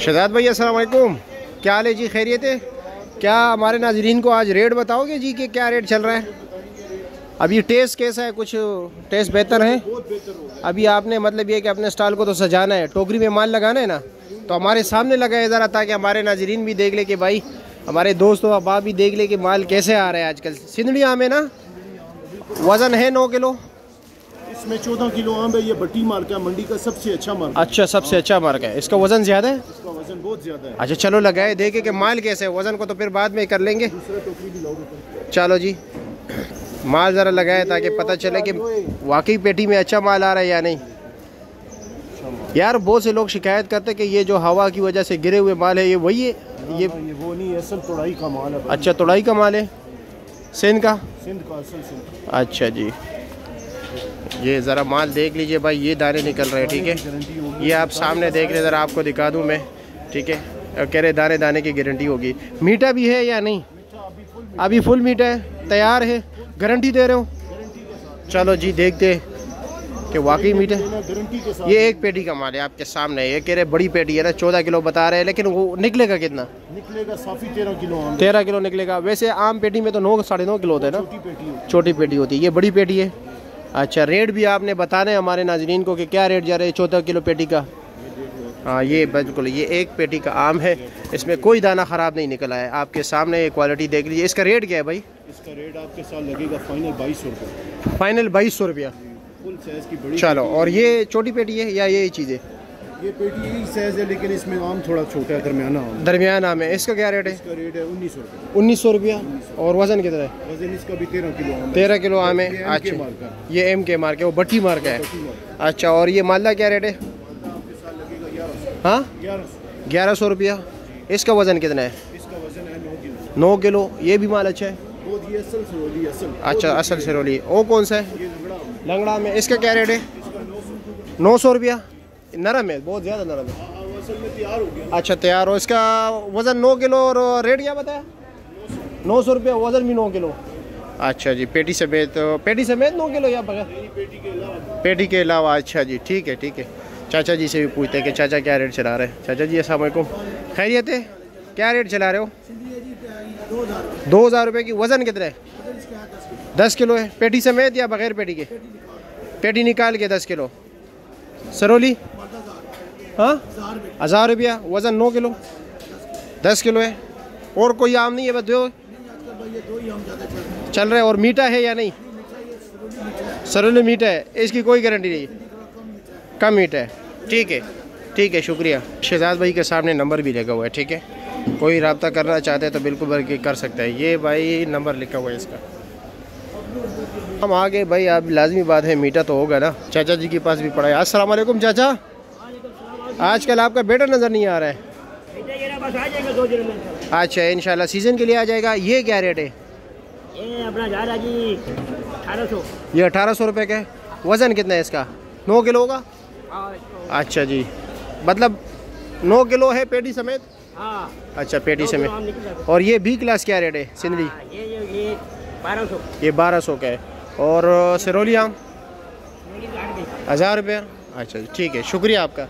शहजाद भाई अस्सलाम वालेकुम, क्या हाल है जी? खैरियत है? क्या हमारे नाजरीन को आज रेट बताओगे जी कि क्या रेट चल रहा है? अभी टेस्ट कैसा है? कुछ टेस्ट बेहतर है? अभी आपने मतलब ये कि अपने स्टॉल को तो सजाना है, टोकरी में माल लगाना है ना, तो हमारे सामने लगाए ज़रा, ताकि हमारे नाजरीन भी देख ले कि भाई, हमारे दोस्तों अहबाब भी देख ले कि माल कैसे आ रहा है आजकल। सिंधड़ी आम है ना, वज़न है 9 किलो, इसमें 14 किलो आम है। ये बट्टी मार्क है, मंडी का सबसे अच्छा मार्क। अच्छा, सबसे अच्छा मार्क है। इसका वज़न ज़्यादा है? इसका वजन बहुत ज़्यादा है। अच्छा चलो लगाए, देखे कि माल कैसे है। वज़न को तो फिर बाद में कर लेंगे। चलो जी, माल ज़रा लगाए ताकि पता चले कि वाकई पेटी में अच्छा माल आ रहा है या नहीं। यार बहुत से लोग शिकायत करते हैं कि ये जो हवा की वजह से गिरे हुए माल है, ये वही है? ये वो नहीं, असल तोड़ाई का माल है। अच्छा, तोड़ाई का माल है, सिंध का? सिंध का, असल सिंध। अच्छा जी, ये ज़रा माल देख लीजिए भाई, ये दाने निकल रहे हैं, ठीक है। ये आप सामने देख रहे, ज़रा आपको दिखा दूँ मैं, ठीक है। कह रहे दाने दाने की गारंटी होगी। मीठा भी है या नहीं? अभी फुल मीठा है, तैयार है, गारंटी दे रहे हो? चलो जी, देखते कि वाकई मीठा है। ये एक पेटी का माल है आपके सामने। ये कह रहे बड़ी पेटी है ना, 14 किलो बता रहे हैं, लेकिन वो निकलेगा कितना? निकलेगा साफी 13 किलो आम। 13 किलो निकलेगा। वैसे आम पेटी में तो 9 साढ़े 9 किलो होता है ना, छोटी पेटी होती है। ये बड़ी पेटी है। अच्छा, रेट भी आपने बताना है हमारे नाजरीन को कि क्या रेट जा रहा है 14 किलो पेटी का। हाँ, ये बिल्कुल, ये एक पेटी का आम है, इसमें कोई दाना ख़राब नहीं निकला है। आपके सामने ये क्वालिटी देख लीजिए। इसका रेट क्या है भाई? इसका रेट आपके साथ लगेगा फाइनल 2200 रुपये। फाइनल 2200 रुपया, फुल साइज की बड़ी। चलो, और ये छोटी पेटी है या ये चीज़ है? ये पेटी यही साइज है, लेकिन इसमें आम थोड़ा छोटा है, दरमियाना आम। दरमियाना आम है। इसका क्या रेट है? इसका रेट है 1900 रुपये। 1900 रुपया। और वज़न कितना है? वजन इसका भी 13 किलो आम है। 13 किलो आम है। अच्छा, ये एम के मार्क है, वो भट्टी मार्क है। अच्छा, और ये मालदा क्या रेट है? हाँ, 1100 रुपया। इसका वज़न कितना है? इसका वजन है 9 किलो। 9 किलो। ये भी माल अच्छा है। ये असल सिरोली, असल। अच्छा, असल सिरोली। वो कौन सा है? ये लंगड़ा में। इसका क्या रेट है? 900 रुपया। नरम है, बहुत ज़्यादा नरम है। असल में तैयार हो गया। अच्छा, तैयार हो। इसका वज़न 9 किलो और रेट क्या बताया? 900 रुपया, वज़न भी 9 किलो। अच्छा जी, पेटी समेत? पेटी समेत 9 किलो या बगैर? पेटी के अलावा। अच्छा जी, ठीक है, ठीक है। चाचा जी से भी पूछते हैं कि चाचा क्या रेट चला रहे हैं। चाचा जी अस्सलाम वालेकुम, खैरियत है? क्या रेट चला रहे हो? 2000 रुपये की। वज़न कितना है? 10 किलो है। पेटी समेत या बगैर पेटी के? पेटी निकाल के 10 किलो। सरोली? हाँ, 1000 रुपया। वज़न 9 किलो, 10 किलो है। और कोई आम नहीं है? बस दो चल रहा है। और मीठा है या नहीं? सरोली मीठा है, इसकी कोई गारंटी नहीं, कम मीठा है। ठीक है, ठीक है, शुक्रिया। शहजाद भाई के सामने नंबर भी लगा हुआ है, ठीक है। कोई रब्ता करना चाहते हैं तो बिल्कुल बल्कि कर सकता है। ये भाई नंबर लिखा हुआ है इसका। हम आगे भाई, अब लाजमी बात है, मीठा तो होगा ना। चाचा जी के पास भी पड़ा है। अस्सलाम वालेकुम चाचा, आजकल आपका बेटा नज़र नहीं आ रहा है। अच्छा, इंशाल्लाह सीज़न के लिए आ जाएगा। ये क्या रेट है? ये अपना जा रहा जी 1800। ये 1800 रुपये का है। वज़न कितना है इसका? 9 किलो होगा। अच्छा जी, मतलब 9 किलो है पेटी समेत? हाँ। अच्छा, पेटी समेत। और ये बी क्लास क्या रेट है सिंधड़ी? ये 1200। ये 1200 का है। और सिरोली आम? 1000 रुपया। अच्छा जी, ठीक है, शुक्रिया आपका।